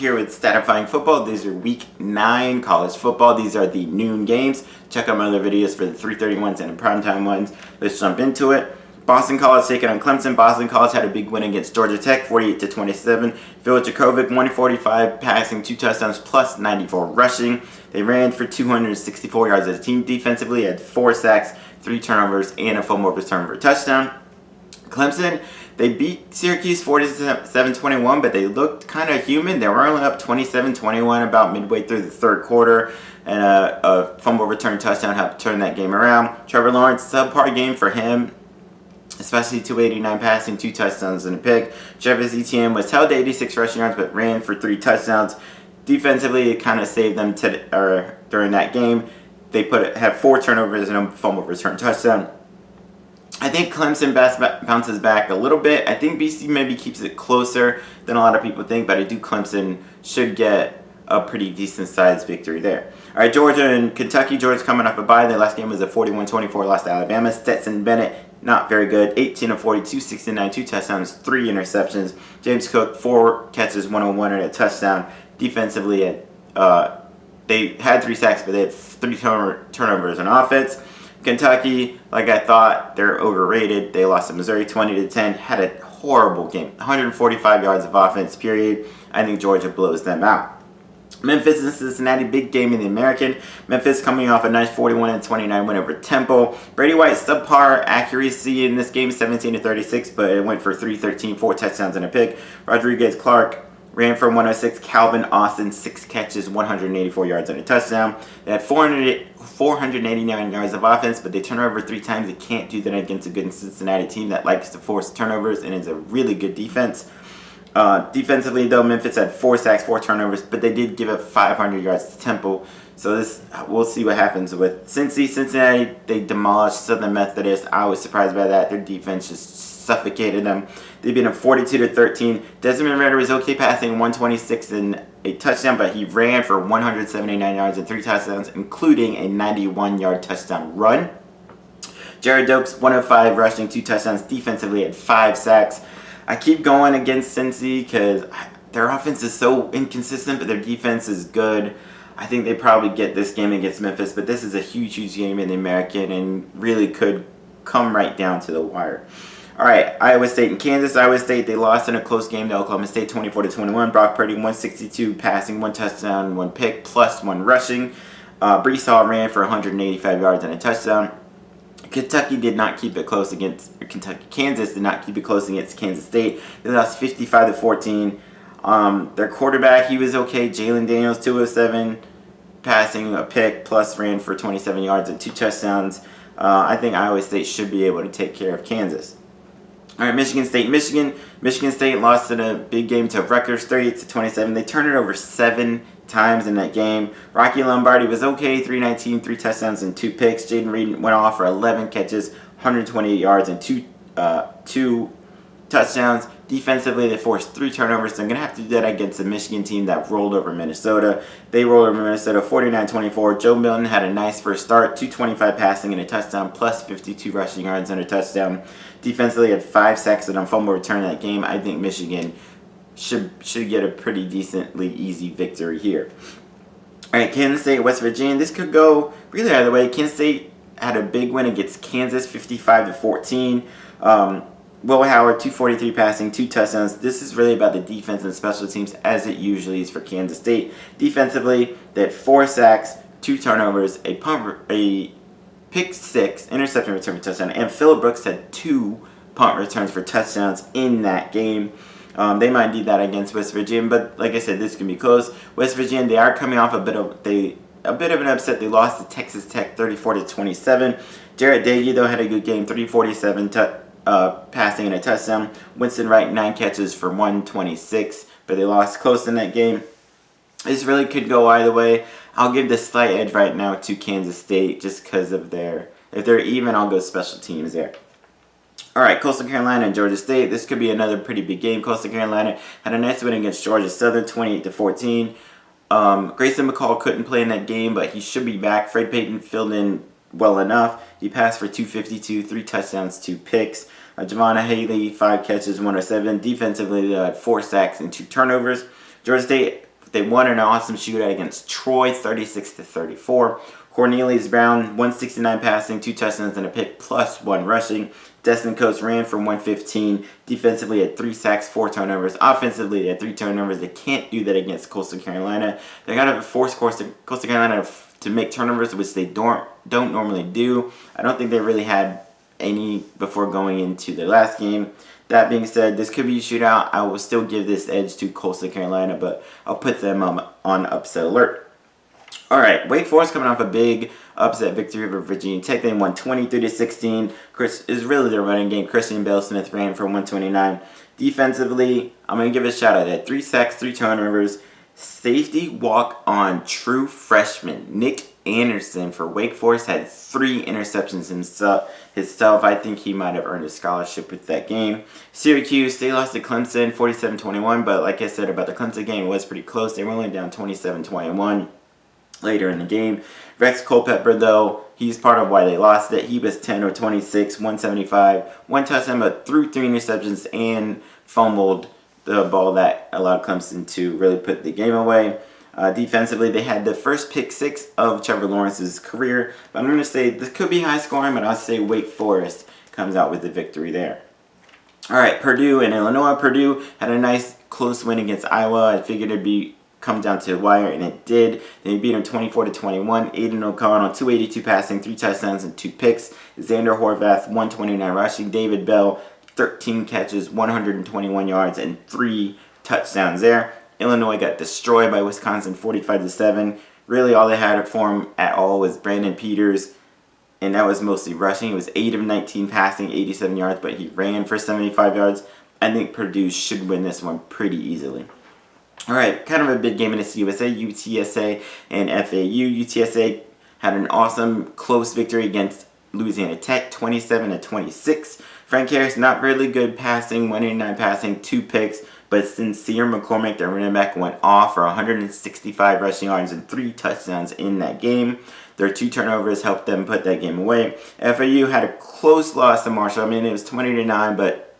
here with Statifying Football. These are Week 9 college football. These are the noon games. Check out my other videos for the 3:30 ones and the primetime ones. Let's jump into it. Boston College taking on Clemson. Boston College had a big win against Georgia Tech, 48-27. Phil Jakovic, 145 passing, 2 touchdowns, plus 94 rushing. They ran for 264 yards as a team. Defensively, had 4 sacks, 3 turnovers, and a fumble return for a touchdown. Clemson, they beat Syracuse 47-21, but they looked kind of human. They were only up 27-21 about midway through the third quarter, and a fumble return touchdown helped turn that game around. Trevor Lawrence, subpar game for him, especially 289 passing, 2 touchdowns and a pick. Travis Etienne was held to 86 rushing yards, but ran for 3 touchdowns. Defensively, it kind of saved them during that game. They had 4 turnovers and a fumble return touchdown. I think Clemson bounces back a little bit. I think BC maybe keeps it closer than a lot of people think, but I do Clemson should get a pretty decent-sized victory there. All right, Georgia and Kentucky. Georgia's coming off a bye. Their last game was a 41-24 loss to Alabama. Stetson Bennett, not very good. 18-42, 69, 2 touchdowns, 3 interceptions. James Cook, 4 catches, 101 and a touchdown. Defensively, they had 3 sacks, but they had 3 turnovers on offense. Kentucky, like I thought, they're overrated. They lost to Missouri 20-10. Had a horrible game. 145 yards of offense, period. I think Georgia blows them out. Memphis and Cincinnati, big game in the American. Memphis coming off a nice 41-29 win over Temple. Brady White, subpar accuracy in this game, 17-36, but it went for 313, 4 touchdowns and a pick. Rodriguez Clark ran for 106. Calvin Austin, 6 catches, 184 yards and a touchdown. They had 489 yards of offense, but they turned over 3 times. They can't do that against a good Cincinnati team that likes to force turnovers and is a really good defense. Defensively, though, Memphis had 4 sacks, 4 turnovers, but they did give up 500 yards to Temple. So we'll see what happens with Cincinnati. They demolished Southern Methodist. I was surprised by that. Their defense just suffocated them. They beat them 42-13. Desmond Ridder was okay passing, 126 and a touchdown, but he ran for 179 yards and 3 touchdowns, including a 91-yard touchdown run. Jared Dokes, 105 rushing, 2 touchdowns. Defensively, had 5 sacks. I keep going against Cincy because their offense is so inconsistent, but their defense is good. I think they probably get this game against Memphis, but this is a huge, huge game in the American and really could come right down to the wire. All right, Iowa State and Kansas. Iowa State, they lost in a close game to Oklahoma State, 24-21. Brock Purdy, 162 passing, 1 touchdown, 1 pick, plus 1 rushing. Breece Hall ran for 185 yards and a touchdown. Kansas did not keep it close against Kansas State. They lost 55-14. Their quarterback, he was okay. Jalen Daniels, 207 passing, a pick, plus ran for 27 yards and 2 touchdowns. I think Iowa State should be able to take care of Kansas. All right, Michigan State. Michigan State lost in a big game to Rutgers, 38-27. They turned it over 7 times in that game. Rocky Lombardi was okay, 319, 3 touchdowns and 2 picks. Jaden Reed went off for 11 catches, 128 yards and 2 touchdowns. Defensively, they forced 3 turnovers. They're going to have to do that against a Michigan team that rolled over Minnesota. They rolled over Minnesota 49-24. Joe Milton had a nice first start, 225 passing and a touchdown, plus 52 rushing yards and a touchdown. Defensively, had 5 sacks and a fumble return in that game. I think Michigan should get a pretty decently easy victory here. All right, Kansas State, West Virginia. This could go really either way. Kansas State had a big win against Kansas, 55-14. Will Howard, 243 passing, 2 touchdowns. This is really about the defense and special teams, as it usually is for Kansas State. Defensively, they had 4 sacks, 2 turnovers, a pick 6, interception return for touchdown, and Phillip Brooks had 2 punt returns for touchdowns in that game. They might do that against West Virginia, but like I said, this can be close. West Virginia, they are coming off a bit of an upset. They lost to Texas Tech 34-27. Jarrett Doege, though, had a good game, 347 passing and a touchdown. Winston Wright, 9 catches for 126, but they lost close in that game. This really could go either way. I'll give the slight edge right now to Kansas State just because of if they're even, I'll go special teams there. All right, Coastal Carolina and Georgia State. This could be another pretty big game. Coastal Carolina had a nice win against Georgia Southern, 28-14. Grayson McCall couldn't play in that game, but he should be back. Fred Payton filled in well enough. He passed for 252, 3 touchdowns, 2 picks. Javon Haley, 5 catches, 107. Defensively, they had 4 sacks and 2 turnovers. Georgia State They won an awesome shootout against Troy, 36-34. Cornelius Brown, 169 passing, 2 touchdowns and a pick, plus 1 rushing. Destin Coates ran for 115. Defensively, had 3 sacks, 4 turnovers. Offensively, they had 3 turnovers. They can't do that against Coastal Carolina. They got to force Coastal Carolina to make turnovers, which they don't normally do. I don't think they really had any before going into their last game. That being said, this could be a shootout. I will still give this edge to Coastal Carolina, but I'll put them on upset alert. All right, Wake Forest coming off a big upset victory over Virginia Tech. They won 23-16. Chris is really their running game. Christian Bale-Smith ran for 129. Defensively, I'm going to give a shout out. They had 3 sacks, 3 turnovers. Safety walk-on true freshman Nick Anderson for Wake Forest had 3 interceptions himself. I think he might have earned a scholarship with that game. Syracuse, they lost to Clemson 47-21, but like I said about the Clemson game, it was pretty close. They were only down 27-21 later in the game. Rex Culpepper, though, he's part of why they lost it. He was 10 of 26, 175, 1 touchdown, but threw 3 interceptions and fumbled the ball that allowed Clemson to really put the game away. Defensively, they had the first pick 6 of Trevor Lawrence's career. But I'm going to say this could be high scoring, but I'll say Wake Forest comes out with the victory there. All right, Purdue and Illinois. Purdue had a nice close win against Iowa. I figured it'd come down to the wire, and it did. They beat them 24-21. Aiden O'Connell, 282 passing, 3 touchdowns, and 2 picks. Xander Horvath, 129 rushing. David Bell, 13 catches, 121 yards, and 3 touchdowns there. Illinois got destroyed by Wisconsin 45-7. Really all they had for him at all was Brandon Peters, and that was mostly rushing. It was 8 of 19 passing, 87 yards, but he ran for 75 yards. I think Purdue should win this one pretty easily. All right, kind of a big game in the CUSA, UTSA and FAU. UTSA had an awesome close victory against Louisiana Tech, 27-26. Frank Harris, not really good passing, 189 passing, 2 picks, but Sincere McCormick, their running back, went off for 165 rushing yards and 3 touchdowns in that game. Their 2 turnovers helped them put that game away. FAU had a close loss to Marshall. I mean, it was 20-9, but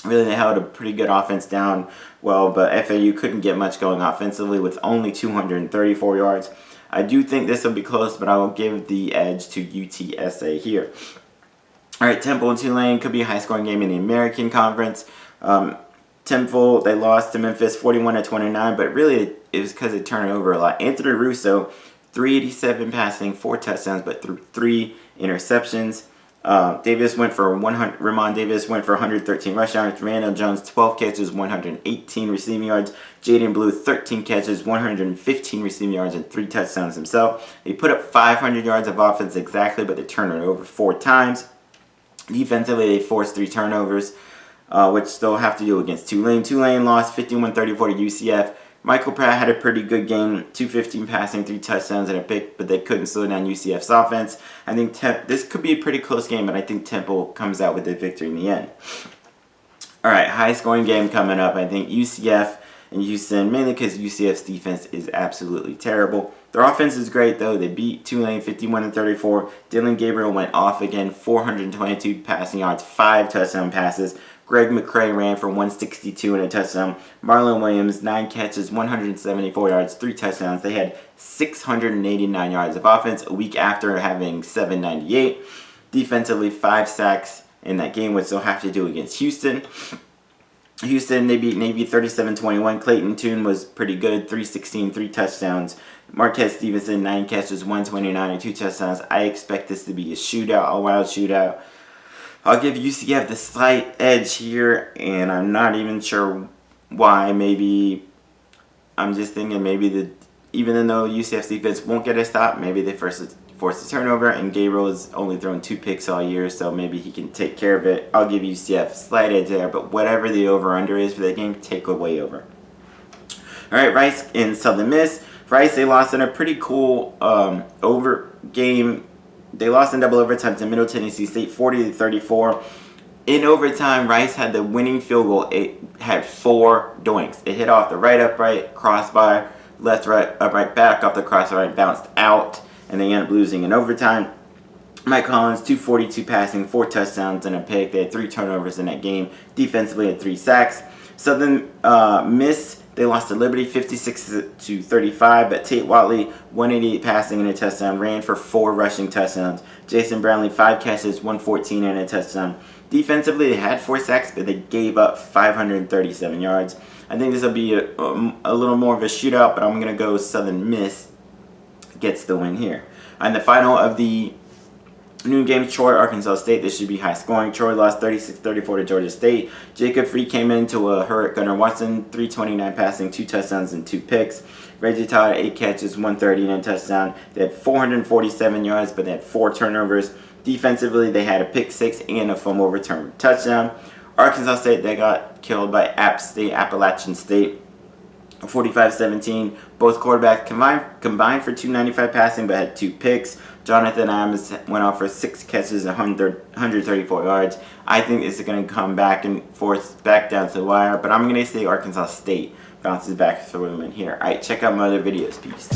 really they held a pretty good offense down well, but FAU couldn't get much going offensively with only 234 yards. I do think this will be close, but I will give the edge to UTSA here. All right, Temple and Tulane could be a high-scoring game in the American Conference. Temple, they lost to Memphis 41-29, but really it was because they turned it over a lot. Anthony Russo, 387 passing, 4 touchdowns, but threw 3 interceptions. Ramon Davis went for 113 rush yards. Randall Jones, 12 catches, 118 receiving yards. Jaden Blue, 13 catches, 115 receiving yards, and 3 touchdowns himself. They put up 500 yards of offense exactly, but they turned it over 4 times. Defensively, they forced 3 turnovers, which they'll have to do against Tulane. Tulane lost 51-34 to UCF. Michael Pratt had a pretty good game, 215 passing, 3 touchdowns and a pick, but they couldn't slow down UCF's offense. I think this could be a pretty close game, but I think Temple comes out with the victory in the end. All right, high-scoring game coming up. I think UCF and Houston, mainly because UCF's defense is absolutely terrible. Their offense is great, though. They beat Tulane 51-34. Dylan Gabriel went off again, 422 passing yards, 5 touchdown passes. Greg McCray ran for 162 and a touchdown. Marlon Williams, 9 catches, 174 yards, 3 touchdowns. They had 689 yards of offense a week after having 798. Defensively, 5 sacks in that game, which they'll have to do against Houston. Houston, they beat Navy 37-21. Clayton Tune was pretty good, 316, 3 touchdowns. Marquez Stevenson, 9 catches, 129 and 2 touchdowns. I expect this to be a shootout, a wild shootout. I'll give UCF the slight edge here, and I'm not even sure why. Maybe I'm just thinking even though UCF's defense won't get a stop, maybe they force a turnover, and Gabriel has only thrown 2 picks all year, so maybe he can take care of it. I'll give UCF a slight edge there, but whatever the over-under is for that game, take away over. All right, Rice and Southern Miss. Rice, they lost in a pretty cool over game. They lost in double overtime to Middle Tennessee State, 40-34. In overtime, Rice had the winning field goal. It had 4 doinks. It hit off the right upright, crossbar, left right upright, back off the crossbar, and bounced out, and they ended up losing in overtime. Mike Collins, 242 passing, 4 touchdowns, and a pick. They had 3 turnovers in that game. Defensively, had 3 sacks. Southern Miss, They lost to Liberty 56-35, but Tate Watley, 188 passing and a touchdown, ran for 4 rushing touchdowns. Jason Brownlee, 5 catches, 114 and a touchdown. Defensively, they had 4 sacks, but they gave up 537 yards. I think this will be a little more of a shootout, but I'm going to go Southern Miss gets the win here. And the final of the noon game, Troy, Arkansas State. This should be high scoring. Troy lost 36-34 to Georgia State. Jacob Free came into a hurt Gunnar Watson, 329 passing, 2 touchdowns and 2 picks. Reggie Tyler, 8 catches, 130 and a touchdown. They had 447 yards, but they had 4 turnovers. Defensively, they had a pick 6 and a fumble return touchdown. Arkansas State, they got killed by Appalachian State, 45-17. Both quarterbacks combined for 295 passing, but had 2 picks. Jonathan Adams went off for 6 catches, 134 yards. I think this is going to come back and forth, back down to the wire, but I'm going to say Arkansas State bounces back through the win here. All right, check out my other videos. Peace.